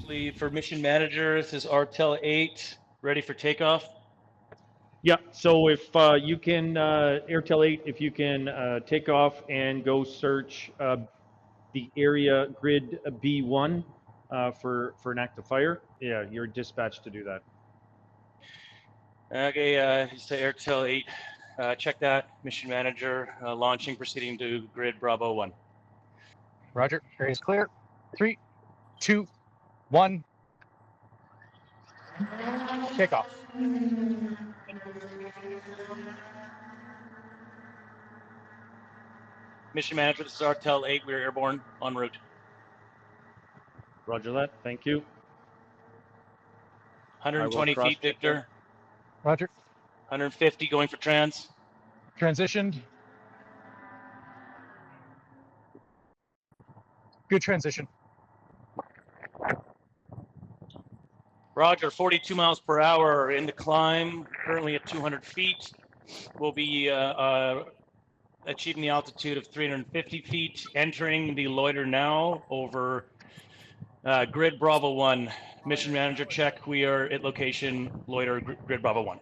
For mission manager, this is RTL 8, ready for takeoff. Yeah, so if you can, Airtel 8, if you can take off and go search the area grid B1 for an active fire, yeah, you're dispatched to do that. Okay, it's the Airtel 8. Check that, mission manager, launching, proceeding to grid Bravo 1. Roger, area's clear. 3, 2, 1. Takeoff. Mission manager, this is RTL 8, we're airborne, en route. Roger that, thank you. 120 feet, Victor. Roger. 150 going for trans. Transitioned. Good transition. Roger, 42 miles per hour in the climb, currently at 200 feet. We'll be achieving the altitude of 350 feet, entering the loiter now over grid Bravo 1. Mission manager check, we are at location loiter grid Bravo 1.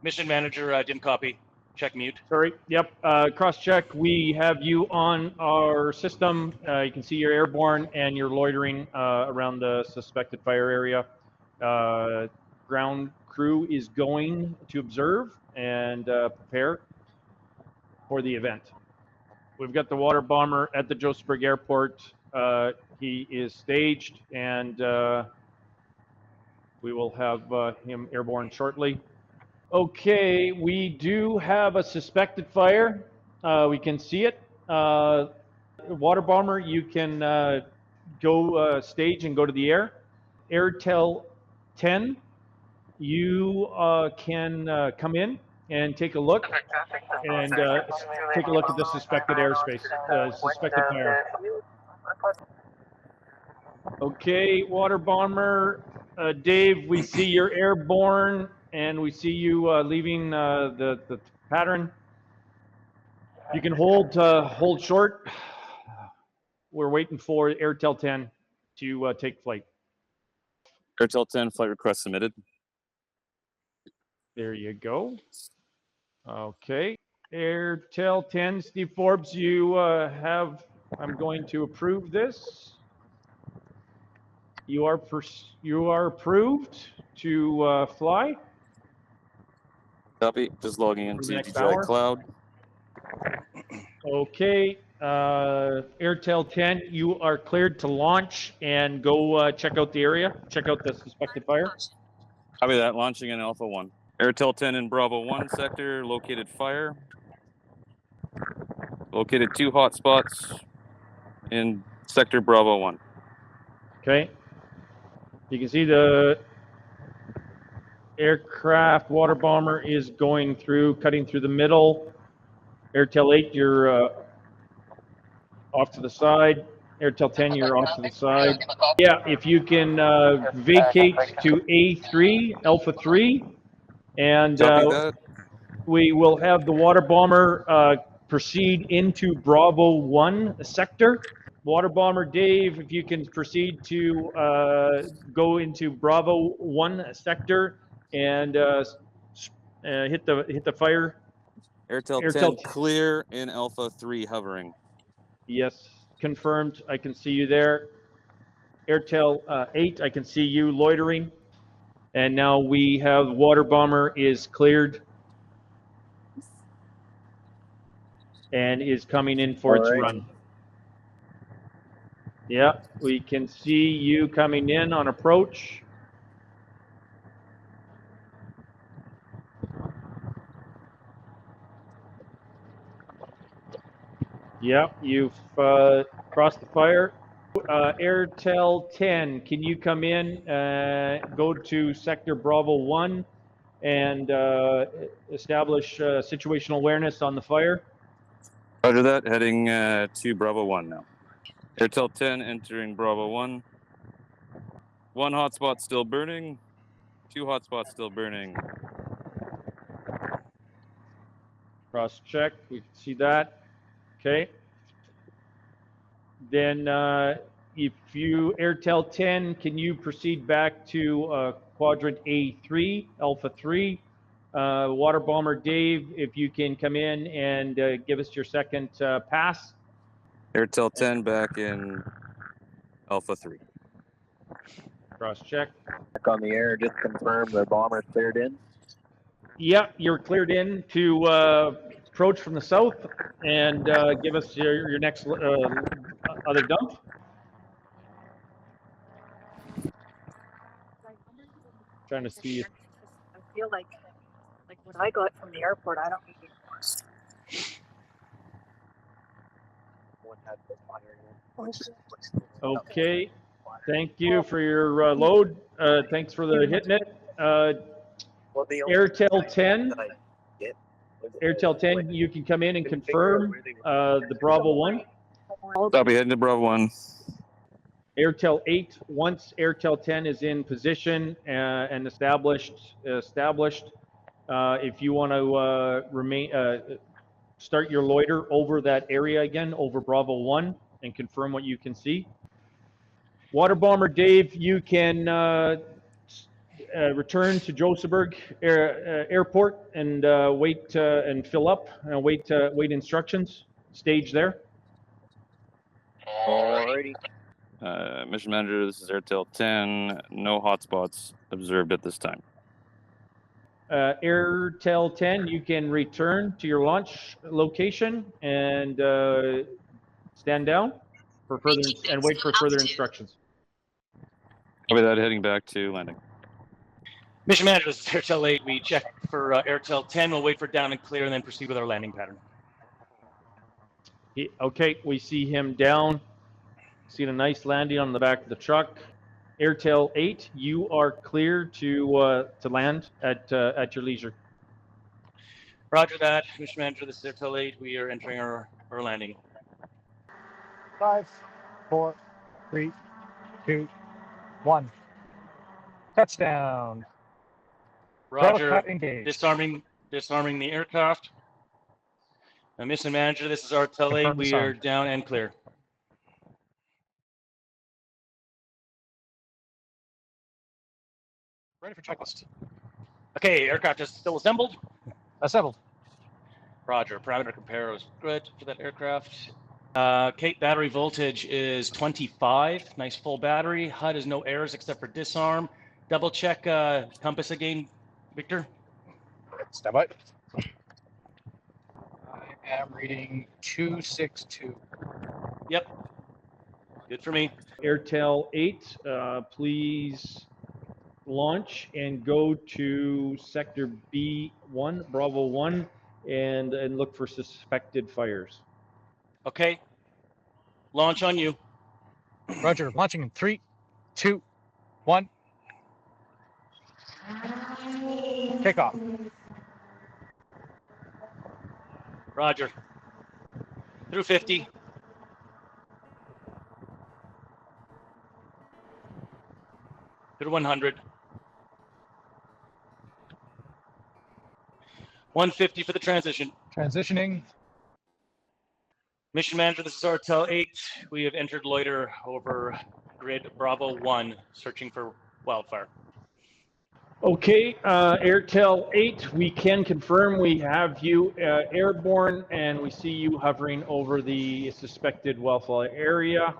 Mission manager, didn't copy. Check mute. Sorry, yep, cross check. We have you on our system. You can see you're airborne and you're loitering around the suspected fire area. Ground crew is going to observe and prepare for the event. We've got the water bomber at the Josephburg Airport. He is staged and we will have him airborne shortly. Okay, we do have a suspected fire. We can see it. Water bomber, you can go stage and go to the air. Airtel 10, you can come in and take a look and take a look at the suspected airspace, suspected fire. Okay, water bomber, Dave, we see you're airborne. And we see you leaving the pattern. You can hold short. We're waiting for Airtel 10 to take flight. Airtel 10, flight request submitted. There you go. Okay. Airtel 10, Steve Forbes, you have, I'm going to approve this. You are approved to fly. Copy. Just logging into DJI hour. Cloud. Okay. Airtel 10, you are cleared to launch and go check out the area. Check out the suspected fire. Copy that. Launching in Alpha 1. Airtel 10 in Bravo 1 sector. Located fire. Located 2 hotspots in sector Bravo 1. Okay. You can see the aircraft water bomber is going through, cutting through the middle. Airtel 8, you're off to the side. Airtel 10, you're off to the side. Yeah, if you can vacate to A3, Alpha 3, and we will have the water bomber proceed into Bravo 1 sector. Water bomber Dave, if you can proceed to go into Bravo 1 sector and hit the fire. Airtel 10 clear in Alpha 3 hovering. Yes, confirmed. I can see you there. Airtel 8, I can see you loitering. And now we have water bomber is cleared and is coming in for its run. Yeah, we can see you coming in on approach. Yeah, you've crossed the fire. Airtel 10, can you come in, go to sector Bravo 1 and establish situational awareness on the fire? Roger that, heading to Bravo 1 now. Airtel 10 entering Bravo 1. 1 hotspot still burning. 2 hotspots still burning. Cross check. We can see that. Okay. Then if you, Airtel 10, can you proceed back to quadrant A3, Alpha 3? Water Bomber Dave, if you can come in and give us your second pass. Airtel 10 back in Alpha 3. Cross check. Back on the air, just confirm the bomber's cleared in. Yeah, you're cleared in to approach from the south and give us your next other dump. Trying to see if I feel like what I got from the airport, I don't need anymore. One had the fire in. okay. Thank you for your load. Thanks for the hitting it. Well, the only Airtel 10. that I get was Airtel 10, you can come in and confirm the Bravo 1. I'll be heading to Bravo 1. Airtel 8, once Airtel 10 is in position and established, if you want to start your loiter over that area again, over Bravo 1, and confirm what you can see. Water Bomber Dave, you can return to Josephburg Airport and wait and fill up and wait instructions. Stage there. alrighty. Mission Manager, this is Airtel 10. No hotspots observed at this time. Airtel 10, you can return to your launch location and stand down for further and wait for further instructions. Copy that, heading back to landing. Mission Manager, this is Airtel 8. We check for Airtel 10. We'll wait for down and clear and then proceed with our landing pattern. Okay, we see him down. See a nice landing on the back of the truck. Airtel 8, you are clear to land at your leisure. Roger that. Mission Manager, this is Airtel 8. We are entering our landing. 5, 4, 3, 2, 1. Touchdown. Roger. Cut engaged. Disarming the aircraft. Mission Manager, this is Airtel 8. Confirm We disarm. are down and clear. Ready for checklist. Okay, aircraft is still assembled. Assembled. Roger. Parameter compare was good for that aircraft. Kate, battery voltage is 25. Nice full battery. HUD is no errors except for disarm. Double check compass again, Victor. Stand by. I am reading 262. Yep. Good for me. Airtel 8, please launch and go to sector B1, Bravo 1, and look for suspected fires. Okay. Launch on you. Roger. Launching in 3, 2, 1. Takeoff. Roger. Through 50. Through 100. 150 for the transition. Transitioning. Mission Manager, this is Airtel 8. We have entered loiter over grid Bravo 1, searching for wildfire. Okay, Airtel 8, we can confirm we have you airborne and we see you hovering over the suspected wildfire area.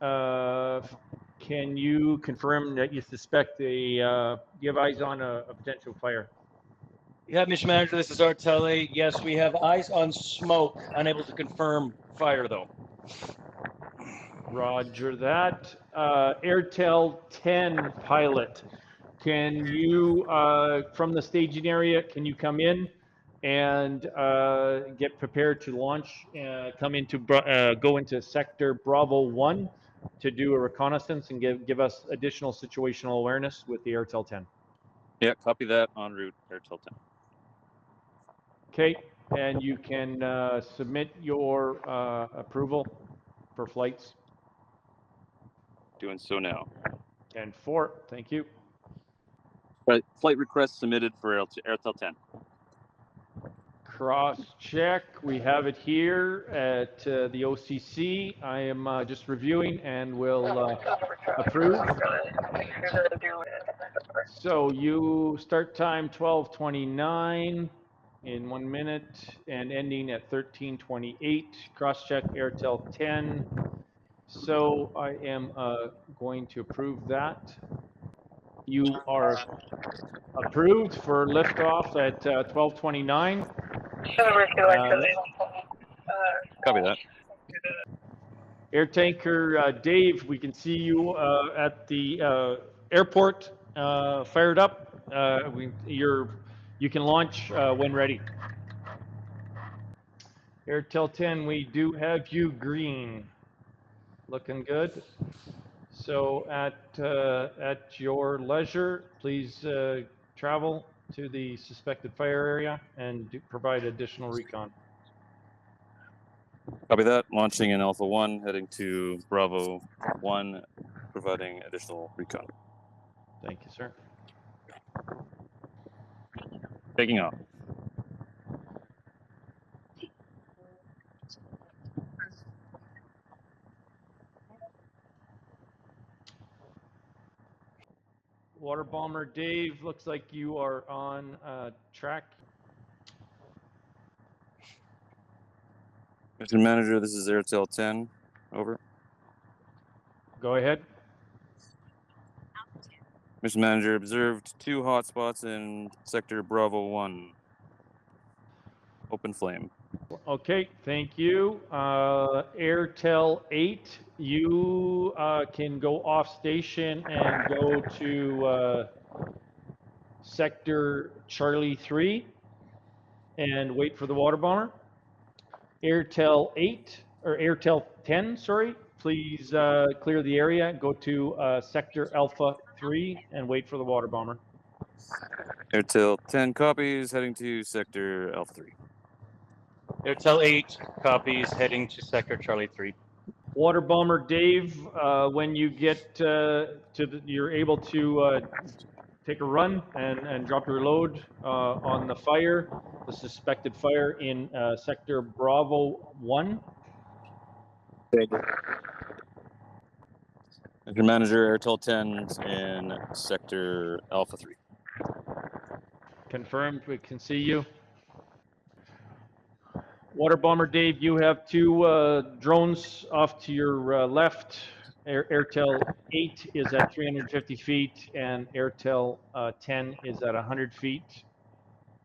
Can you confirm that you suspect you have eyes on a potential fire? Yeah, Mission Manager, this is Airtel 8. Yes, we have eyes on smoke, unable to confirm fire though. Roger that. Airtel 10 pilot, can you, from the staging area, can you come in and get prepared to launch, go into sector Bravo 1 to do a reconnaissance and give us additional situational awareness with the Airtel 10? Yeah, copy that, en route, Airtel 10. Okay, and you can submit your approval for flights. Doing so now. 10-4, thank you. Right, flight request submitted for Airtel 10. Cross check. We have it here at the OCC. I am just reviewing and will approve. So you start time 12:29 in 1 minute and ending at 13:28. Cross check Airtel 10. So I am going to approve that. You are approved for liftoff at 12:29. Copy that. Air tanker Dave, we can see you at the airport, fired up. You can launch when ready. Airtel 10, we do have you green. Looking good. So at your leisure, please travel to the suspected fire area and provide additional recon. Copy that. Launching in Alpha 1, heading to Bravo 1, providing additional recon. Thank you, sir. Taking off. Water bomber Dave, looks like you are on track. Mission Manager, this is Airtel 10. Over. Go ahead. Mission Manager, observed 2 hotspots in Sector Bravo 1. Open flame. Okay, thank you. Airtel 8, you can go off station and go to Sector Charlie 3 and wait for the water bomber. Airtel 8, or Airtel 10, sorry, please clear the area, go to Sector Alpha 3 and wait for the water bomber. Airtel 10 copies, heading to Sector Alpha 3. Airtel 8 copies, heading to Sector Charlie 3. Water bomber Dave, when you get you're able to take a run and drop your load on the fire, the suspected fire in Sector Bravo 1. Mission Manager, Airtel 10 in Sector Alpha 3. Confirmed, we can see you. Water bomber Dave, you have 2 drones off to your left. Airtel 8 is at 350 feet and Airtel 10 is at 100 feet.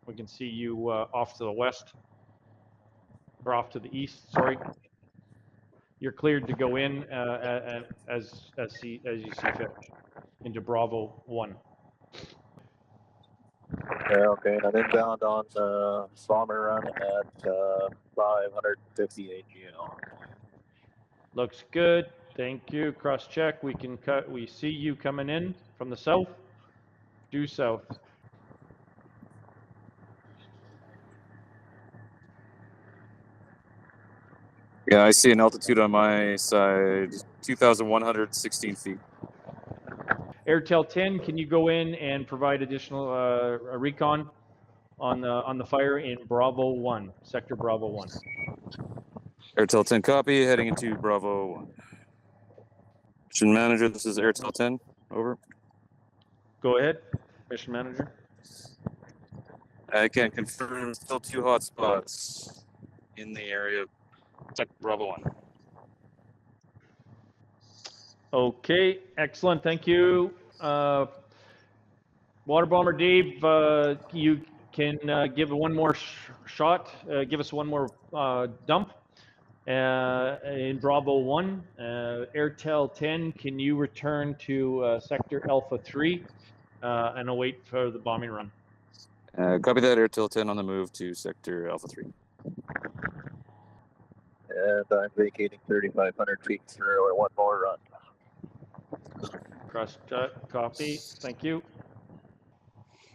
We can see you off to the west, or off to the east, sorry. You're cleared to go in as you see fit into Bravo 1. Okay, and I'm inbound on the bomber run at 550 AGL. Looks good. Thank you. Cross check. We can cut. We see you coming in from the south. Due south. Yeah, I see an altitude on my side, 2,116 feet. Airtel 10, can you go in and provide additional recon on the fire in Bravo 1, Sector Bravo 1? Airtel 10 copy, heading into Bravo 1. Mission Manager, this is Airtel 10. Over. Go ahead, Mission Manager. I can confirm still 2 hotspots in the area of Sector Bravo 1. Okay, excellent. Thank you. Water bomber Dave, you can give one more shot. Give us one more dump in Bravo 1. Airtel 10, can you return to Sector Alpha 3 and await for the bombing run? Copy that, Airtel 10 on the move to Sector Alpha 3. And I'm vacating 3,500 feet for 1 more run. Cross copy. Thank you.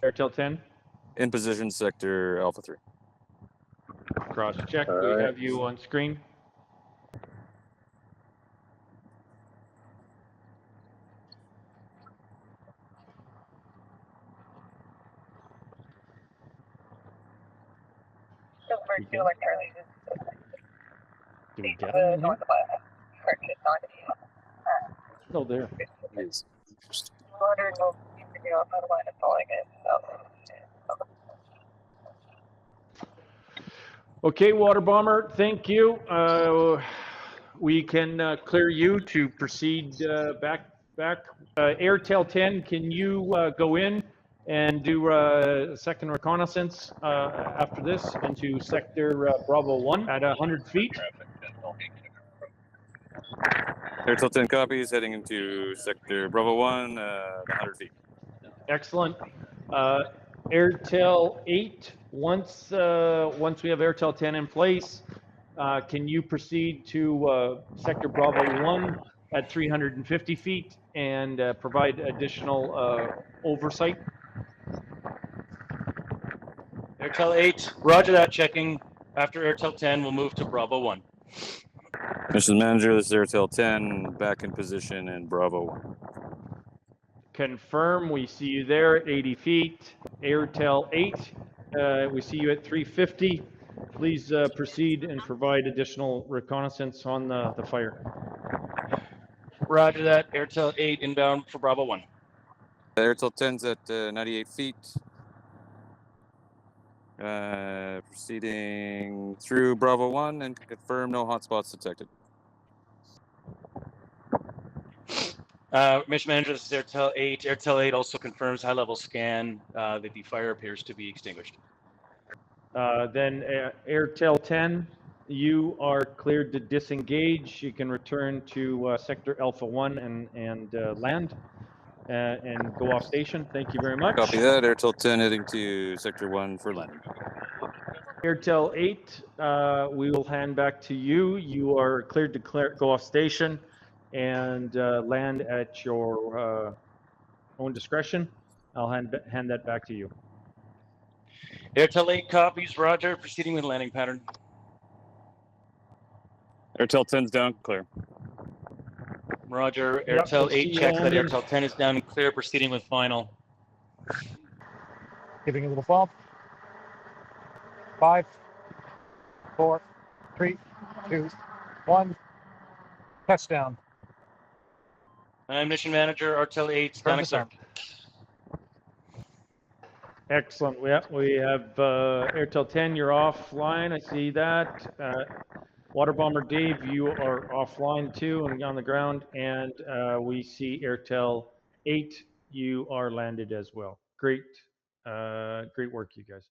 Airtel 10. In position, Sector Alpha 3. Cross check. All We right. have you on screen. Number We two, good? like Charlie, Do we get him in here? Oh, there. 200 will be off out of line of calling it. Okay, water bomber, thank you. We can clear you to proceed back. Airtel 10, can you go in and do a second reconnaissance after this into sector Bravo 1 at 100 feet? Airtel 10 copies, heading into sector Bravo 1, 100 feet. Excellent. Airtel 8, once we have Airtel 10 in place, can you proceed to sector Bravo 1 at 350 feet and provide additional oversight? Airtel 8, roger that, checking. After Airtel 10, we'll move to Bravo 1. Mission manager, this is Airtel 10, back in position in Bravo 1. Confirm, we see you there at 80 feet. Airtel 8, we see you at 350. Please proceed and provide additional reconnaissance on the fire. Roger that, Airtel 8 inbound for Bravo 1. Airtel 10's at 98 feet. Proceeding through Bravo 1 and confirm no hotspots detected. Mission manager, this is Airtel 8. Airtel 8 also confirms high-level scan that the fire appears to be extinguished. Then Airtel 10, you are cleared to disengage. You can return to sector Alpha 1 and land and go off station. Thank you very much. Copy that. Airtel 10 heading to sector 1 for landing. Airtel 8, we will hand back to you. You are cleared to go off station and land at your own discretion. I'll hand that back to you. Airtel 8 copies, roger, proceeding with landing pattern. Airtel 10's down, clear. Roger, Yep, Airtel I see 8 you checks that landing. Airtel 10 is down and clear, proceeding with final. Giving a little fall. 5, 4, 3, 2, 1. Touchdown. I'm mission manager, Airtel 8 down and clear. Disarm. Excellent. We have Airtel 10, you're offline. I see that. Water Bomber Dave, you are offline too and on the ground. And we see Airtel 8, you are landed as well. Great work, you guys.